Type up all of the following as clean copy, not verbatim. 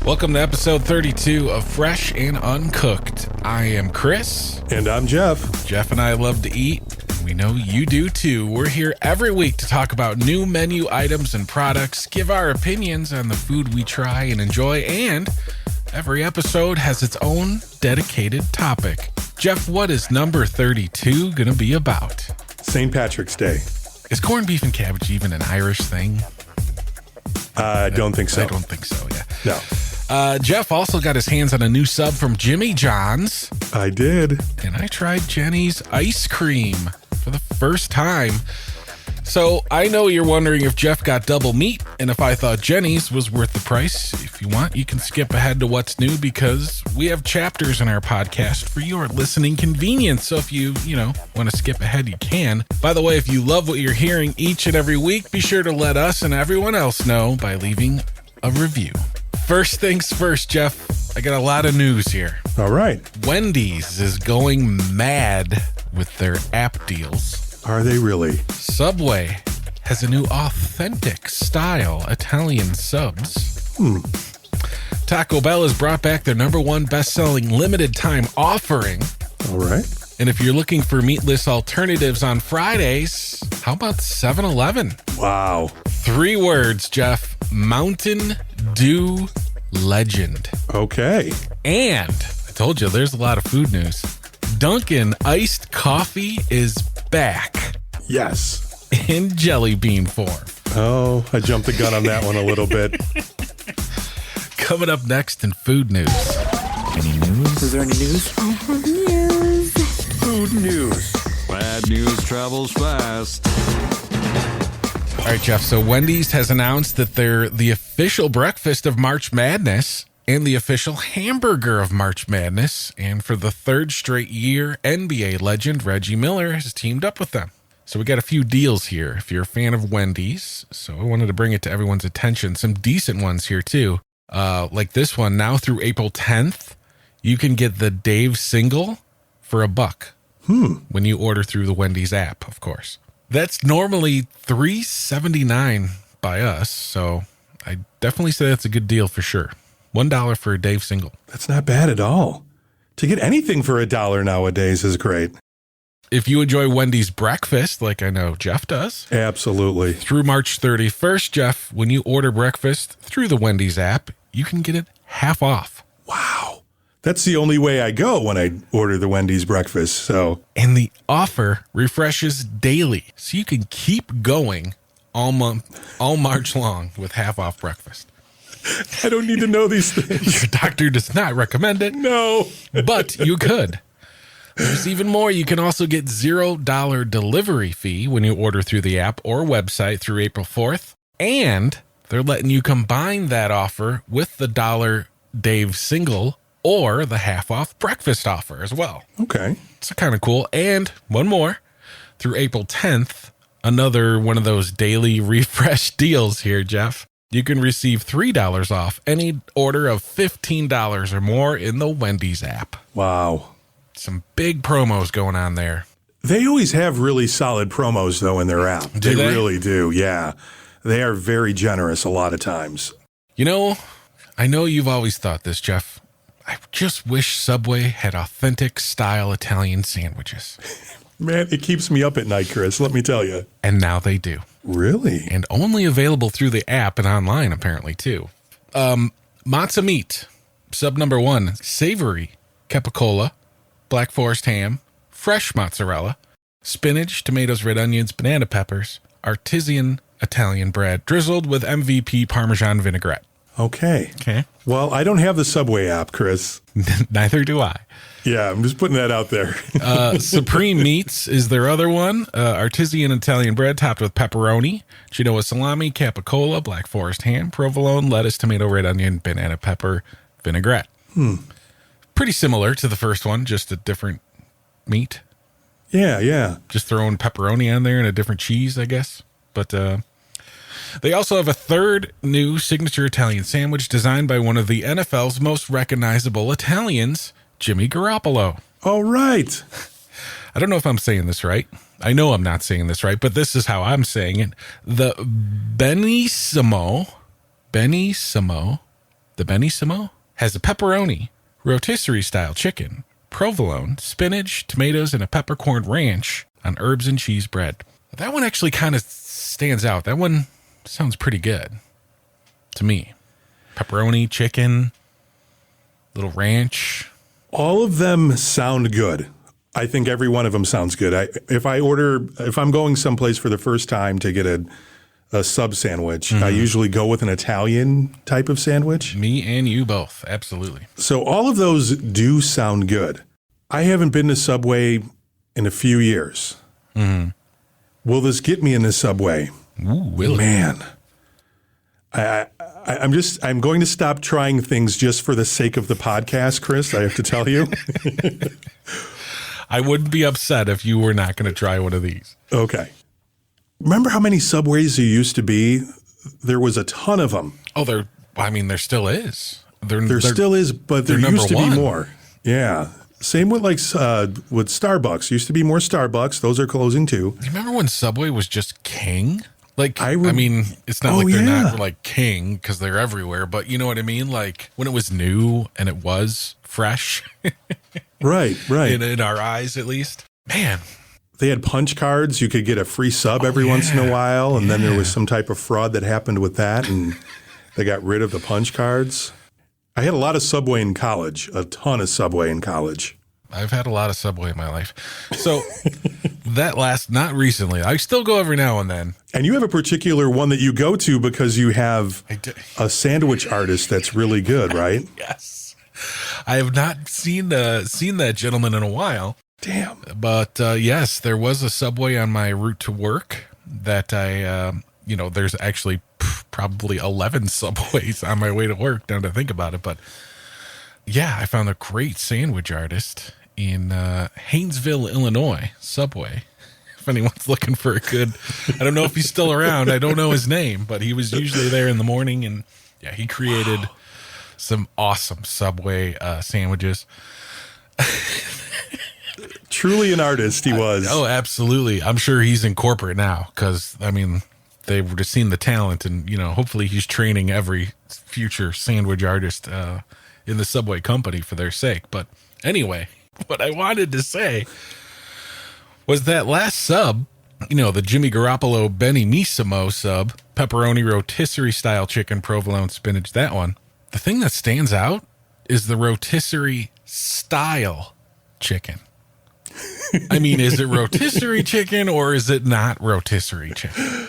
Welcome to episode 32 of Fresh and Uncooked. I am Chris. And I'm Jeff. Jeff and I love to eat. We know you do too. We're here every week to talk about new menu items and products, give our opinions on the food we try and enjoy, and every episode has its own dedicated topic. Jeff, what is number 32 going to be about? St. Patrick's Day. Is corned beef and cabbage even an Irish thing? I don't think so. I don't think so, yeah. No. Jeff also got his hands on a new sub from Jimmy John's. I did. And I tried Jeni's ice cream for the first time. So I know you're wondering if Jeff got double meat and if I thought Jeni's was worth the price. If you want, you can skip ahead to what's new because we have chapters in our podcast for your listening convenience. So if you want to skip ahead, you can. By the way, if you love what you're hearing each and every week, be sure to let us and everyone else know by leaving a review. First things first, Jeff, I got a lot of news here. All right. Wendy's is going mad with their app deals. Are they really? Subway has a new authentic style Italian subs. Taco Bell has brought back their number one best-selling limited time offering. All right. And if you're looking for meatless alternatives on Fridays, how about 7-Eleven? Wow. 3 words, Jeff. Mountain Dew Legend. Okay. And I told you there's a lot of food news. Dunkin iced coffee is back. Yes. In jelly bean form. Oh, I jumped the gun on that one a little bit. Coming up next in food news. Any news? Is there any news? News. Food news. Bad news travels fast. All right, Jeff. So Wendy's has announced that they're the official breakfast of March Madness and the official hamburger of March Madness. And for the third straight year, NBA legend Reggie Miller has teamed up with them. So we got a few deals here if you're a fan of Wendy's. So I wanted to bring it to everyone's attention. Some decent ones here, too. Like this one, now through April 10th, you can get the Dave single for $1 when you order through the Wendy's app, of course. That's normally $3.79 by us, so I definitely say that's a good deal for sure. $1 for a Dave single. That's not bad at all. To get anything for $1 nowadays is great. If you enjoy Wendy's breakfast, like I know Jeff does. Absolutely. Through March 31st, Jeff, when you order breakfast through the Wendy's app, you can get it half off. Wow. That's the only way I go when I order the Wendy's breakfast, so. And the offer refreshes daily, so you can keep going all March long with half off breakfast. I don't need to know these things. Your doctor does not recommend it. No. But you could. There's even more. You can also get $0 delivery fee when you order through the app or website through April 4th. And they're letting you combine that offer with the $1 Dave single or the half off breakfast offer as well. Okay. It's kind of cool. And one more. Through April 10th, another one of those daily refresh deals here, Jeff. You can receive $3 off any order of $15 or more in the Wendy's app. Wow. Some big promos going on there. They always have really solid promos, though, in their app. Do they? Really do, yeah. They are very generous a lot of times. You know, I know you've always thought this, Jeff. I just wish Subway had authentic style Italian sandwiches. Man, it keeps me up at night, Chris, let me tell you. And now they do. Really? And only available through the app and online, apparently, too. Matzo meat, sub number 1, savory capicola, black forest ham, fresh mozzarella, spinach, tomatoes, red onions, banana peppers, artisan Italian bread, drizzled with MVP Parmesan vinaigrette. Okay. Okay. Well, I don't have the Subway app, Chris. Neither do I. Yeah, I'm just putting that out there. Supreme Meats is their other one. Artisan Italian bread topped with pepperoni, Genoa salami, capicola, black forest ham, provolone, lettuce, tomato, red onion, banana pepper, vinaigrette. Pretty similar to the first one, just a different meat. Yeah. Just throwing pepperoni on there and a different cheese, I guess. But they also have a third new signature Italian sandwich designed by one of the NFL's most recognizable Italians, Jimmy Garoppolo. All right. I don't know if I'm saying this right. I know I'm not saying this right, but this is how I'm saying it. The Benissimo The Benissimo has a pepperoni, rotisserie style chicken, provolone, spinach, tomatoes, and a peppercorn ranch on herbs and cheese bread. That one actually kind of stands out. That one sounds pretty good to me. Pepperoni, chicken, little ranch. All of them sound good. I think every one of them sounds good. If I'm going someplace for the first time to get a sub sandwich, I usually go with an Italian type of sandwich. Me and you both. Absolutely. So all of those do sound good. I haven't been to Subway in a few years. Mm-hmm. Will this get me in the Subway? Ooh, will it? Man. I'm going to stop trying things just for the sake of the podcast, Chris. I have to tell you. I wouldn't be upset if you were not going to try one of these. Okay. Remember how many Subways there used to be? There was a ton of them. Oh, there still is. There still is, but there used to be more. Yeah. Same with with Starbucks. Used to be more Starbucks. Those are closing too. You remember when Subway was just king? Like, it's not like they're not like king because they're everywhere, but you know what I mean? Like when it was new and it was fresh. Right. In our eyes, at least. Man. They had punch cards. You could get a free sub every once in a while. And then there was some type of fraud that happened with that. And they got rid of the punch cards. I had a lot of Subway in college, a ton of Subway in college. I've had a lot of Subway in my life. So not recently. I still go every now and then. And you have a particular one that you go to because you have a sandwich artist that's really good, right? Yes. I have not seen that gentleman in a while. Damn. But yes, there was a Subway on my route to work that there's actually probably 11 Subways on my way to work, now to think about it. But yeah, I found a great sandwich artist in Haynesville, Illinois, Subway. If anyone's looking for a good, I don't know if he's still around. I don't know his name, but he was usually there in the morning. And yeah, he created some awesome Subway sandwiches. Truly an artist, he was. Oh, absolutely. I'm sure he's in corporate now because, they've just seen the talent and, hopefully he's training every future sandwich artist in the Subway company for their sake. But anyway, what I wanted to say was that last sub, the Jimmy Garoppolo Benissimo sub, pepperoni rotisserie style chicken, provolone spinach, that one. The thing that stands out is the rotisserie style chicken. Is it rotisserie chicken or is it not rotisserie chicken?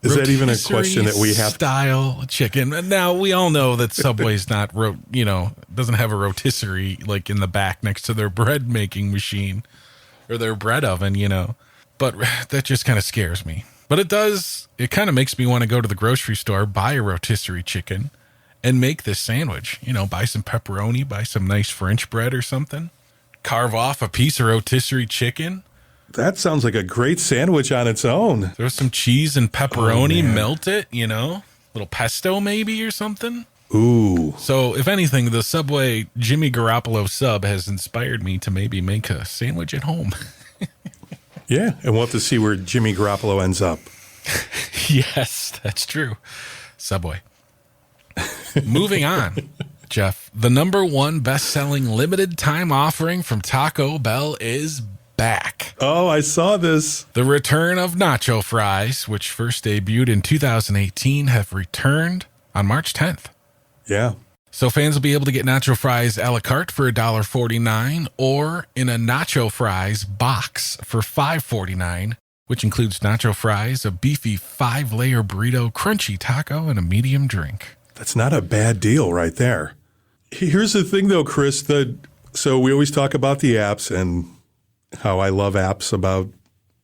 Is that even a question that we have? Style chicken. Now, we all know that Subway's not, doesn't have a rotisserie like in the back next to their bread making machine or their bread oven, But that just kind of scares me. But it kind of makes me want to go to the grocery store, buy a rotisserie chicken, and make this sandwich. Buy some pepperoni, buy some nice French bread or something. Carve off a piece of rotisserie chicken. That sounds like a great sandwich on its own. Throw some cheese and pepperoni, melt it, little pesto maybe or something. Ooh. So if anything, the Subway Jimmy Garoppolo sub has inspired me to maybe make a sandwich at home. Yeah, and we'll have to see where Jimmy Garoppolo ends up. Yes, that's true. Subway. Moving on, Jeff. The number one best-selling limited time offering from Taco Bell is back. Oh, I saw this. The return of Nacho fries, which first debuted in 2018, have returned on March 10th. Yeah. So fans will be able to get Nacho fries a la carte for $1.49 or in a Nacho fries box for $5.49, which includes Nacho fries, a beefy 5-layer burrito, crunchy taco, and a medium drink. That's not a bad deal right there. Here's the thing, though, Chris. So we always talk about the apps and how I love apps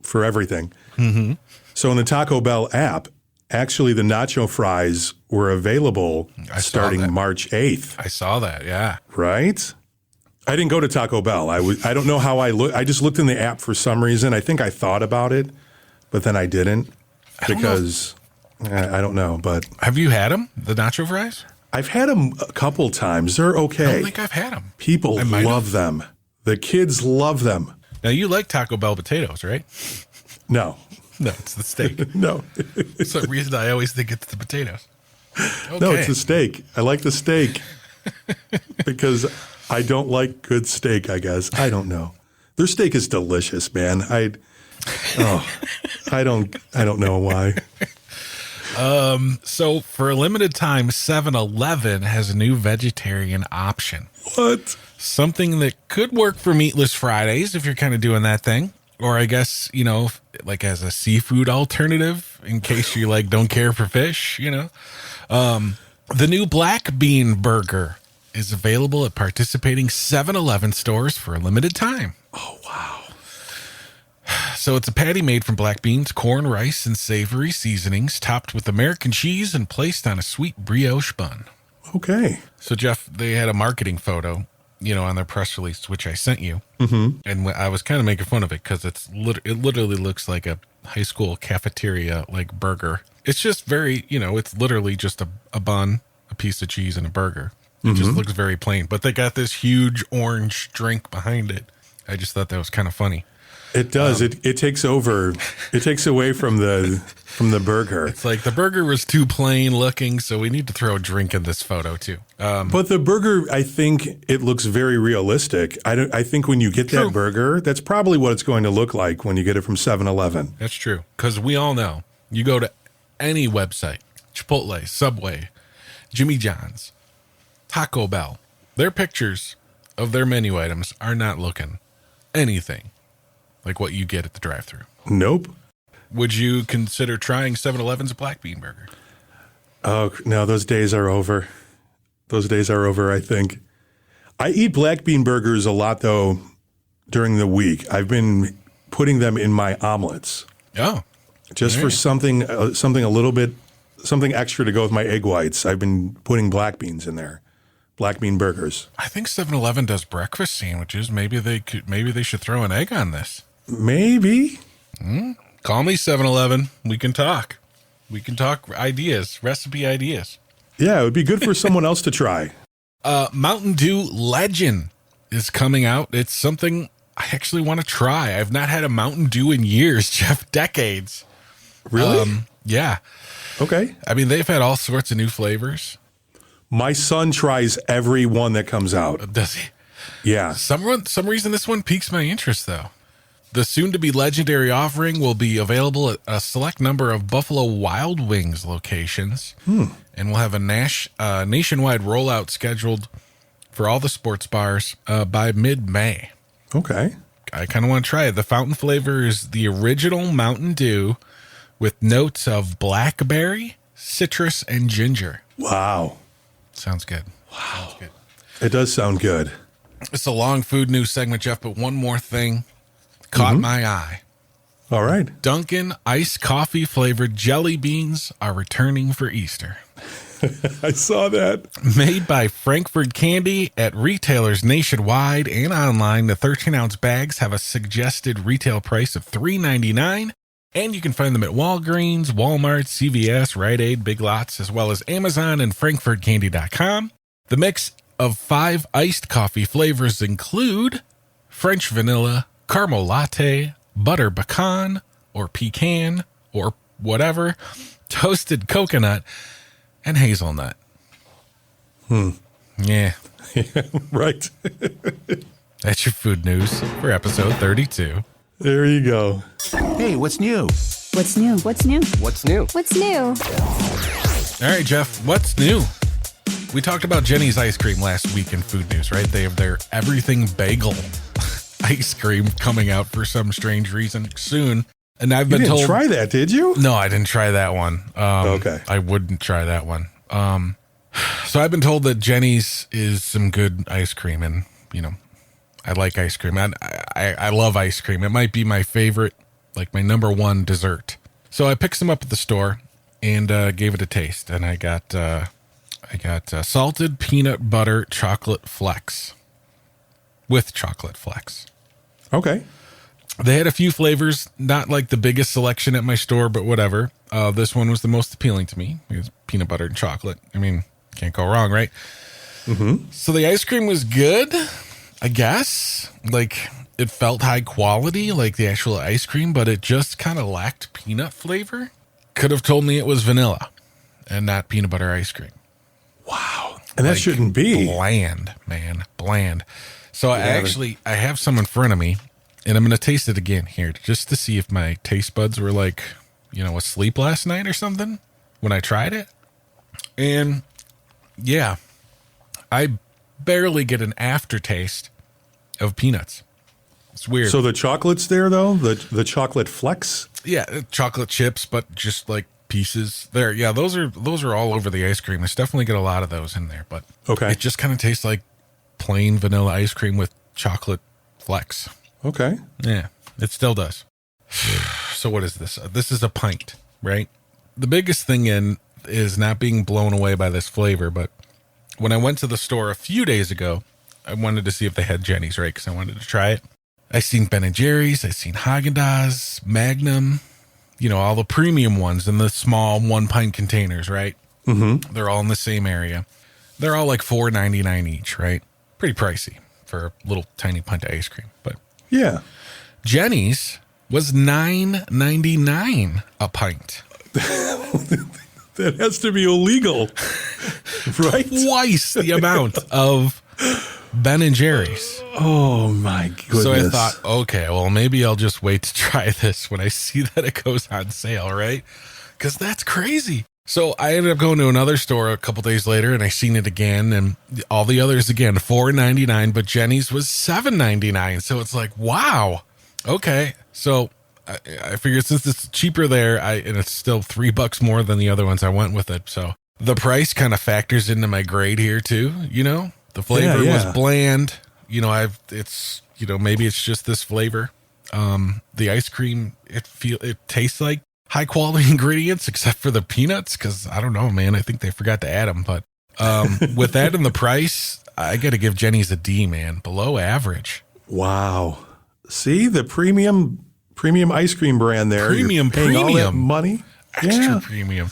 for everything. Mm-hmm. So in the Taco Bell app, actually the Nacho fries were available starting March 8th. I saw that, yeah. Right? I didn't go to Taco Bell. I don't know how I looked. I just looked in the app for some reason. I think I thought about it, but then I didn't because I don't know. But have you had them, the Nacho fries? I've had them a couple times. They're okay. I don't think I've had them. People love them. The kids love them. Now, you like Taco Bell potatoes, right? No. No, it's the steak. No. For some reason, I always think it's the potatoes. No, it's the steak. I like the steak because I don't like good steak, I guess. I don't know. Their steak is delicious, man. I don't know why. So for a limited time, 7-Eleven has a new vegetarian option. What? Something that could work for Meatless Fridays if you're kind of doing that thing. Or I guess, like as a seafood alternative in case you don't care for fish, The new black bean burger is available at participating 7-Eleven stores for a limited time. Oh, wow. So it's a patty made from black beans, corn, rice, and savory seasonings, topped with American cheese and placed on a sweet brioche bun. Okay. So, Jeff, they had a marketing photo, on their press release, which I sent you. Mm-hmm. And I was kind of making fun of it because it literally looks like a high school cafeteria, burger. It's just very, it's literally just a bun, a piece of cheese, and a burger. It just looks very plain. But they got this huge orange drink behind it. I just thought that was kind of funny. It does. It takes over. It takes away from the burger. It's like the burger was too plain looking, so we need to throw a drink in this photo too. But the burger, I think it looks very realistic. I think when you get True. that burger, that's probably what it's going to look like when you get it from 7-Eleven. That's true. Because we all know, you go to any website, Chipotle, Subway, Jimmy John's, Taco Bell, their pictures of their menu items are not looking anything like what you get at the drive-thru. Nope. Would you consider trying 7-Eleven's black bean burger? Oh, no, those days are over. Those days are over, I think. I eat black bean burgers a lot, though, during the week. I've been putting them in my omelets. Oh. Just for something a little bit, something extra to go with my egg whites. I've been putting black beans in there. Black bean burgers. I think 7-Eleven does breakfast sandwiches. Maybe they should throw an egg on this. Maybe. Call me 7-Eleven. We can talk. We can talk ideas, recipe ideas. Yeah, it would be good for someone else to try. Mountain Dew Legend is coming out. It's something I actually want to try. I've not had a Mountain Dew in years, Jeff, decades. Really? Yeah. Okay. I mean, they've had all sorts of new flavors. My son tries every one that comes out. Does he? Yeah. Some reason this one piques my interest, though. The soon-to-be legendary offering will be available at a select number of Buffalo Wild Wings locations, and we'll have a nationwide rollout scheduled for all the sports bars by mid-May. Okay. I kind of want to try it. The fountain flavor is the original Mountain Dew with notes of blackberry, citrus, and ginger. Wow. Sounds good. Wow. Sounds good. It does sound good. It's a long food news segment, Jeff, but one more thing caught my eye. All right. Dunkin iced coffee flavored jelly beans are returning for Easter. I saw that. Made by Frankfurt Candy at retailers nationwide and online, the 13-ounce bags have a suggested retail price of $3.99, and you can find them at Walgreens, Walmart, CVS, Rite Aid, Big Lots, as well as Amazon and frankfurtcandy.com. The mix of 5 iced coffee flavors include French vanilla, caramel latte, butter pecan, or pecan, or whatever, toasted coconut, and hazelnut. Yeah. Right. That's your food news for episode 32. There you go. Hey, what's new? What's new? What's new? What's new? What's new? All right, Jeff, what's new? We talked about Jeni's ice cream last week in food news, right? They have their everything bagel ice cream coming out for some strange reason soon. And I've been told. You didn't try that, did you? No, I didn't try that one. Okay. I wouldn't try that one. So I've been told that Jeni's is some good ice cream, and I like ice cream. I love ice cream. It might be my favorite, like my number one dessert. So I picked some up at the store and gave it a taste, and I got salted peanut butter chocolate Flecks with chocolate Flecks. Okay. They had a few flavors, not like the biggest selection at my store, but whatever. This one was the most appealing to me. It was peanut butter and chocolate. I mean, can't go wrong, right? Mm-hmm. So the ice cream was good, I guess. Like, it felt high quality, like the actual ice cream, but it just kind of lacked peanut flavor. Could have told me it was vanilla. and not peanut butter ice cream. Wow. And that shouldn't be. Bland, man. Bland. So I have some in front of me, and I'm going to taste it again here just to see if my taste buds were like, asleep last night or something when I tried it. And yeah, I barely get an aftertaste of peanuts. It's weird. So the chocolate's there, though? The chocolate Flecks? Yeah, chocolate chips, but just like pieces there. Yeah, those are all over the ice cream. I definitely get a lot of those in there, but okay, it just kind of tastes like plain vanilla ice cream with chocolate flecks. Okay. Yeah, it still does. So what is this? This is a pint, right? The biggest thing is not being blown away by this flavor, but when I went to the store a few days ago, I wanted to see if they had Jeni's, right? Because I wanted to try it. I seen Ben and Jerry's, I seen Haagen-Dazs, Magnum, all the premium ones in the small 1 pint containers, right? Mm-hmm. They're all in the same area. They're all like $4.99 each, right? Pretty pricey for a little tiny pint of ice cream, but yeah, Jeni's was $9.99 a pint. That has to be illegal, right? Twice the amount of Ben and Jerry's. Oh my goodness. So I thought, okay, well, maybe I'll just wait to try this when I see that it goes on sale, right? Because that's crazy. So I ended up going to another store a couple days later, and I seen it again, and all the others again, $4.99, but Jeni's was $7.99. So it's like, wow. Okay. So I figured since it's cheaper there, and it's still $3 more than the other ones, I went with it. So the price kind of factors into my grade here too. The flavor was bland. Maybe it's just this flavor. The ice cream, it tastes like high quality ingredients except for the peanuts, because I don't know, man. I think they forgot to add them. But with that and the price, I got to give Jeni's a D, man. Below average. Wow. See the premium ice cream brand there. Premium. All that money. Extra premium.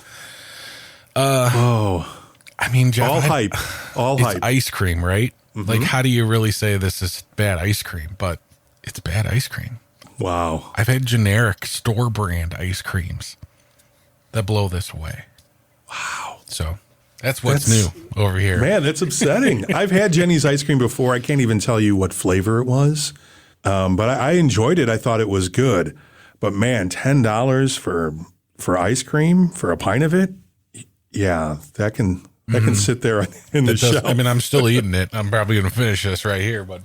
I mean, Jeff, all hype. It's ice cream, right? Mm-hmm. Like, how do you really say this is bad ice cream? But it's bad ice cream. Wow. I've had generic store brand ice creams that blow this away. Wow. So that's new over here. Man, that's upsetting. I've had Jeni's ice cream before. I can't even tell you what flavor it was. But I enjoyed it. I thought it was good. But man, $10 for ice cream, for a pint of it? Yeah, that can sit there in the shelf. I mean, I'm still eating it. I'm probably going to finish this right here, but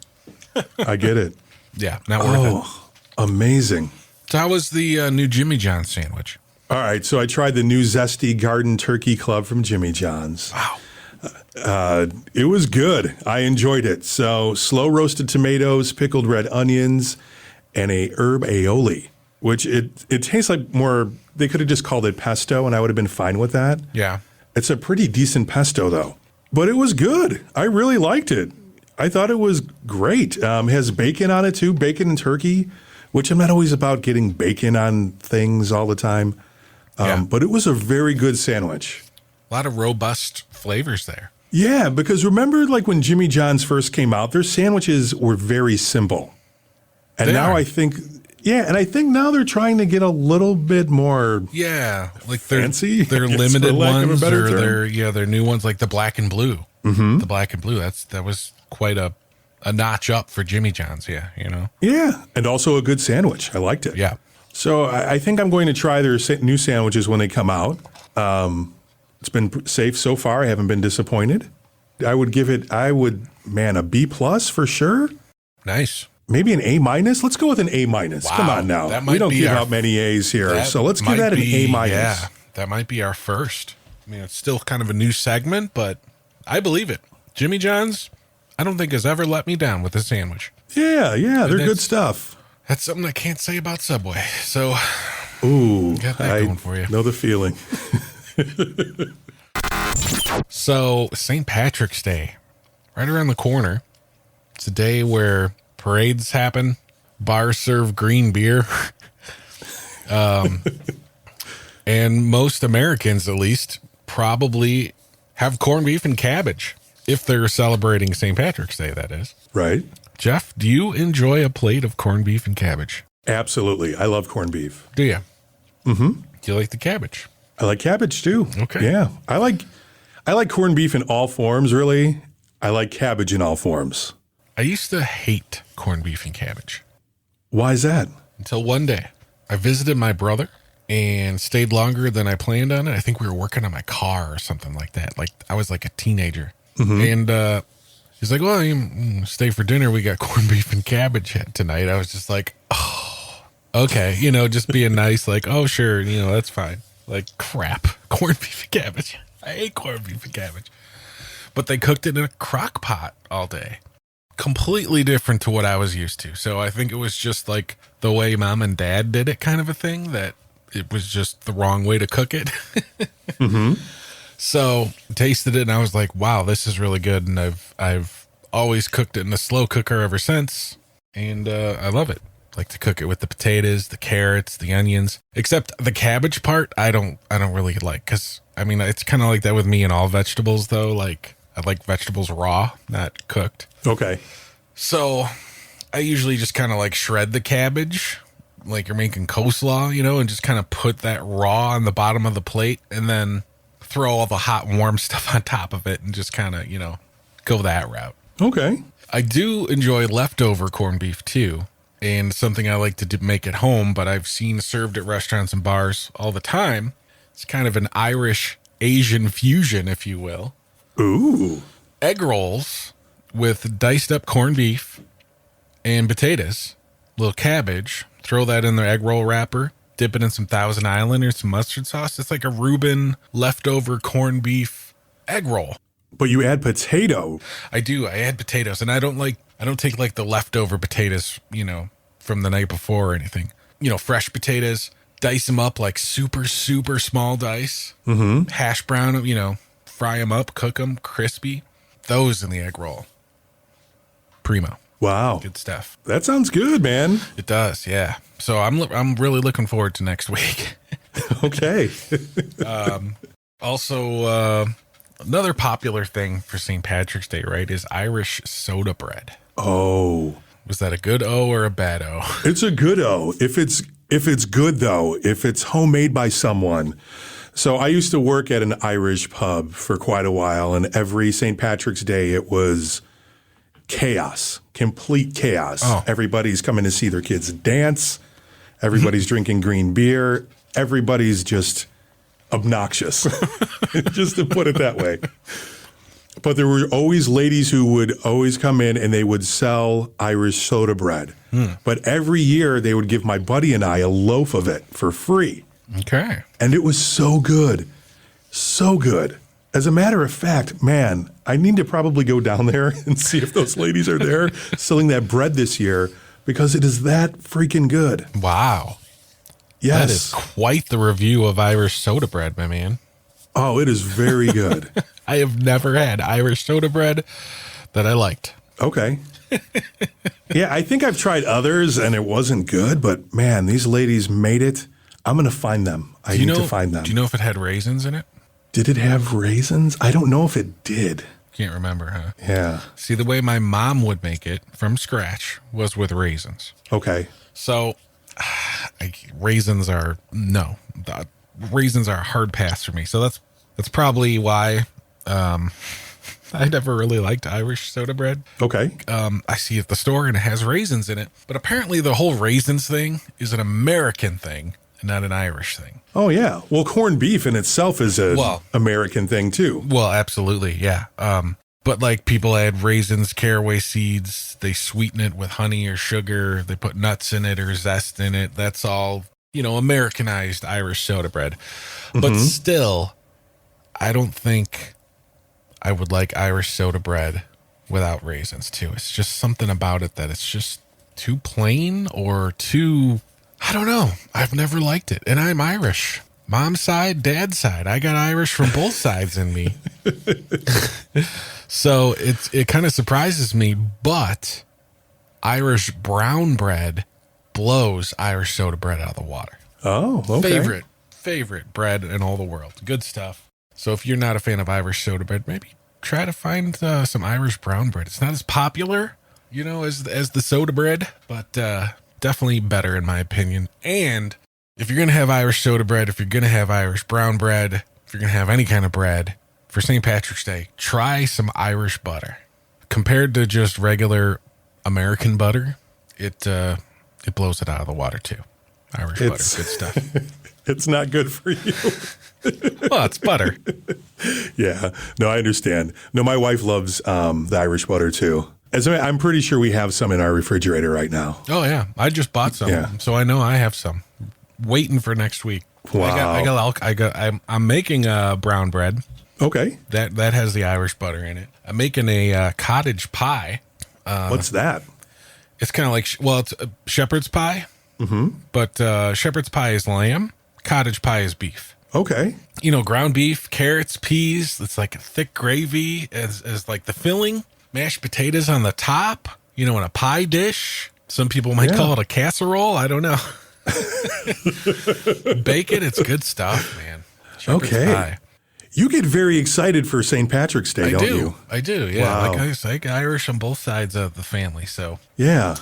I get it. Yeah, not worth it. Amazing. So how was the new Jimmy John's sandwich? All right, so I tried the new Zesty Garden Turkey Club from Jimmy John's. Wow. It was good. I enjoyed it. So slow roasted tomatoes, pickled red onions, and a herb aioli, which it tastes like more, they could have just called it pesto and I would have been fine with that. Yeah. It's a pretty decent pesto though, but it was good. I really liked it. I thought it was great. It has bacon on it too, bacon and turkey, which I'm not always about getting bacon on things all the time. But it was a very good sandwich. A lot of robust flavors there. Yeah, because remember like when Jimmy John's first came out, their sandwiches were very simple. And now I think now they're trying to get a little bit more like fancy. They're limited ones or they're new ones like the black and blue. Mm-hmm. The black and blue, that was quite a notch up for Jimmy John's, Yeah, and also a good sandwich. I liked it. Yeah. So I think I'm going to try their new sandwiches when they come out. It's been safe so far. I haven't been disappointed. I would give it, a B+ for sure. Nice. Maybe an A-. Let's go with an A-. Wow, come on now. We don't give out many A's here. So let's give that an A-. Yeah, that might be our first. I mean, it's still kind of a new segment, but I believe it. Jimmy John's, I don't think has ever let me down with a sandwich. Yeah, they're good stuff. That's something I can't say about Subway. So, got that going for you. Know the feeling. So, St. Patrick's Day, right around the corner. It's a day where parades happen, bars serve green beer, and most Americans, at least, probably have corned beef and cabbage if they're celebrating St. Patrick's Day, that is. Right. Jeff, do you enjoy a plate of corned beef and cabbage? Absolutely. I love corned beef. Do you? Mm-hmm. Do you like the cabbage? I like cabbage too. Okay. Yeah. I like corned beef in all forms, really. I like cabbage in all forms. I used to hate corned beef and cabbage Why is that? until one day I visited my brother and stayed longer than I planned on it. I think we were working on my car or something like that. Like I was like a teenager. And he's like, well, you stay for dinner. We got corned beef and cabbage tonight. I was just like, oh, okay. Just being nice. Like, oh, sure. That's fine. Like, crap. Corned beef and cabbage. I hate corned beef and cabbage. But they cooked it in a crock pot all day. Completely different to what I was used to. So I think it was just like the way mom and dad did it kind of a thing, that it was just the wrong way to cook it. So tasted it and I was like, wow, this is really good. And I've always cooked it in a slow cooker ever since. And I love it. Like to cook it with the potatoes, the carrots, the onions, except the cabbage part. I don't really like, because it's kind of like that with me and all vegetables though. Like I like vegetables raw, not cooked. Okay. So I usually just kind of like shred the cabbage, like you're making coleslaw, and just kind of put that raw on the bottom of the plate and then throw all the hot and warm stuff on top of it and just kind of, go that route. Okay. I do enjoy leftover corned beef too, and something I like to make at home, but I've seen served at restaurants and bars all the time. It's kind of an Irish Asian fusion, if you will. Ooh. Egg rolls with diced up corned beef and potatoes, little cabbage, throw that in the egg roll wrapper, dip it in some Thousand Island or some mustard sauce. It's like a Reuben leftover corned beef egg roll. But you add potato. I do. I add potatoes, and I don't take like the leftover potatoes, from the night before or anything. Fresh potatoes, dice them up like super, super small dice. Hash brown them, fry them up, cook them crispy. Those in the egg roll. Primo. Wow. Good stuff. That sounds good, man. It does, yeah. So I'm really looking forward to next week. Okay. Also, another popular thing for St. Patrick's Day, right, is Irish soda bread. Oh. Was that a good O or a bad O? It's a good O. If it's good though, if it's homemade by someone. So I used to work at an Irish pub for quite a while, and every St. Patrick's Day it was chaos, complete chaos. Oh. Everybody's coming to see their kids dance. Everybody's drinking green beer. Everybody's just obnoxious, just to put it that way. But there were always ladies who would always come in and they would sell Irish soda bread. But every year they would give my buddy and I a loaf of it for free. Okay. And it was so good. So good. As a matter of fact, man, I need to probably go down there and see if those ladies are there selling that bread this year, because it is that freaking good. Wow. Yes. That is quite the review of Irish soda bread, my man. Oh, it is very good. I have never had Irish soda bread that I liked. Okay. Yeah, I think I've tried others and it wasn't good, but man, these ladies made it. I'm going to find them. I need to find them. Do you know if it had raisins in it? Did it have raisins? I don't know if it did. Can't remember, huh? Yeah. See, the way my mom would make it from scratch was with raisins. Okay. So, raisins are raisins are a hard pass for me. So that's probably why I never really liked Irish soda bread. Okay. I see it at the store and it has raisins in it, but apparently the whole raisins thing is an American thing and not an Irish thing. Oh, yeah. Well, corned beef in itself is an American thing, too. Well, absolutely, yeah. But like people add raisins, caraway seeds, they sweeten it with honey or sugar, they put nuts in it or zest in it. That's all, Americanized Irish soda bread. But still, I don't think I would like Irish soda bread without raisins, too. It's just something about it that it's just too plain or too... I don't know. I've never liked it. And I'm Irish. Mom's side, dad's side. I got Irish from both sides in me. So it kind of surprises me, but Irish brown bread blows Irish soda bread out of the water. Oh, okay. Favorite bread in all the world. Good stuff. So if you're not a fan of Irish soda bread, maybe try to find some Irish brown bread. It's not as popular, as the soda bread, but definitely better in my opinion. And if you're going to have Irish soda bread, if you're going to have Irish brown bread, if you're going to have any kind of bread for St. Patrick's Day, try some Irish butter. Compared to just regular American butter, it blows it out of the water too. Irish butter, good stuff. It's not good for you. Well, it's butter. Yeah. No, I understand. No, my wife loves the Irish butter too. I'm pretty sure we have some in our refrigerator right now. Oh, yeah. I just bought some, Yeah. so I know I have some. Waiting for next week. Wow. I'm making brown bread. Okay. That has the Irish butter in it. I'm making a cottage pie. What's that? It's kind of like, it's a shepherd's pie. Mm-hmm. But shepherd's pie is lamb. Cottage pie is beef. Okay. Ground beef, carrots, peas. It's like a thick gravy as like the filling. Mashed potatoes on the top. In a pie dish. Some people might call it a casserole. I don't know. Bacon, it's good stuff, man. Shepherd's pie. You get very excited for St. Patrick's Day, don't you? I do, yeah. Wow. Like I say, Irish on both sides of the family, so. Yeah.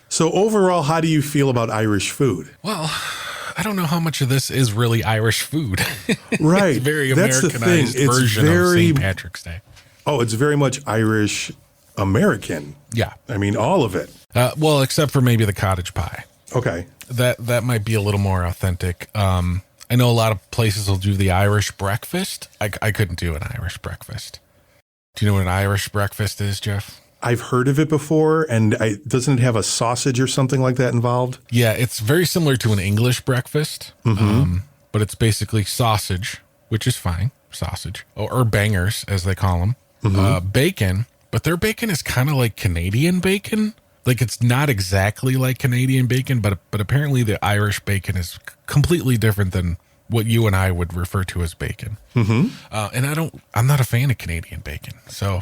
So overall, how do you feel about Irish food? Well, I don't know how much of this is really Irish food. Right. It's very That's the Americanized thing. It's version of St. Patrick's Day. Oh, it's very much Irish American. Yeah. I mean, all of it. Well, except for maybe the cottage pie. Okay. That might be a little more authentic. I know a lot of places will do the Irish breakfast. I couldn't do an Irish breakfast. Do you know what an Irish breakfast is, Jeff? I've heard of it before, and doesn't it have a sausage or something like that involved? Yeah, it's very similar to an English breakfast, but it's basically sausage, which is fine, sausage, or bangers, as they call them, bacon, but their bacon is kind of like Canadian bacon. Like, it's not exactly like Canadian bacon, but apparently the Irish bacon is completely different than what you and I would refer to as bacon. Mm-hmm. And I'm not a fan of Canadian bacon, so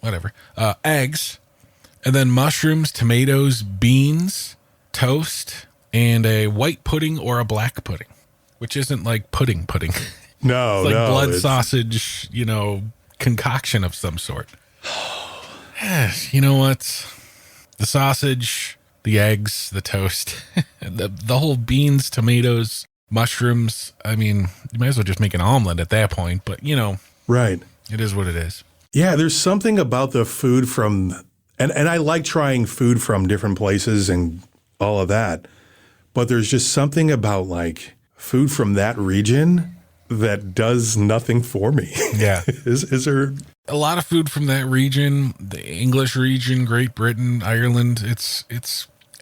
whatever. Eggs, and then mushrooms, tomatoes, beans, toast, and a white pudding or a black pudding, which isn't like pudding. No, It's like no. blood sausage, concoction of some sort. You know what? The sausage, the eggs, the toast, the whole beans, tomatoes, mushrooms. I mean, you might as well just make an omelet at that point, but Right. it is what it is. Yeah, there's something about the food and I like trying food from different places and all of that, but there's just something about like food from that region that does nothing for me. Yeah. Is there A lot of food from that region, the English region, Great Britain, Ireland, it's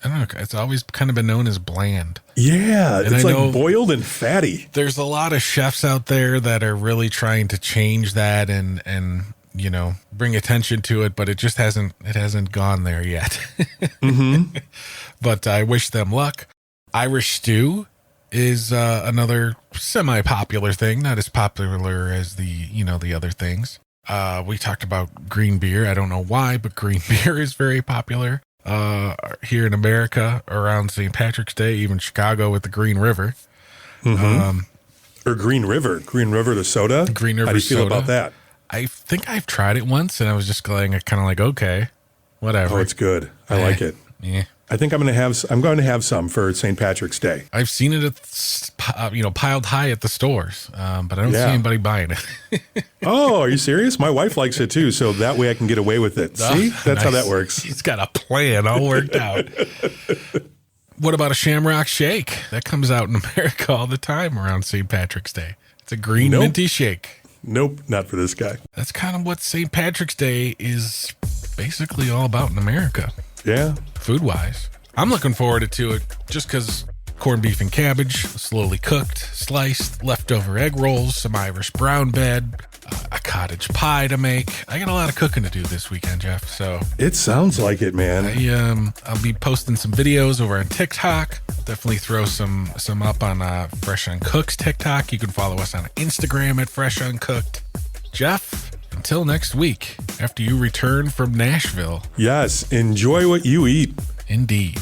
I don't know, it's always kind of been known as bland. Yeah, And it's I like know boiled and fatty. There's a lot of chefs out there that are really trying to change that and bring attention to it, but it just hasn't gone there yet. But I wish them luck. Irish stew is another semi-popular thing, not as popular as the other things. We talked about green beer. I don't know why, but green beer is very popular here in America around St. Patrick's Day, even Chicago with the Green River. Or Green River, the soda. Green River How do you feel soda. about that? I think I've tried it once, and I was just kind of like, okay, whatever. Oh, it's good. I like it. Yeah. I think I'm going to have some for St. Patrick's Day. I've seen it piled high at the stores, but I don't see anybody buying it. Oh, are you serious? My wife likes it too, so that way I can get away with it. See? That's how Nice. that works. He's got a plan all worked out. What about a shamrock shake? That comes out in America all the time around St. Patrick's Day. It's a green minty shake. Nope, not for this guy. That's kind of what St. Patrick's Day is basically all about in America. Yeah. Food-wise. I'm looking forward to it just because corned beef and cabbage, slowly cooked, sliced, leftover egg rolls, some Irish brown bread, a cottage pie to make. I got a lot of cooking to do this weekend, Jeff. So It sounds like it, man. I'll be posting some videos over on TikTok. Definitely throw some up on Fresh Uncooked TikTok. You can follow us on Instagram at Fresh Uncooked. Jeff, until next week, after you return from Nashville. Yes, enjoy what you eat. Indeed.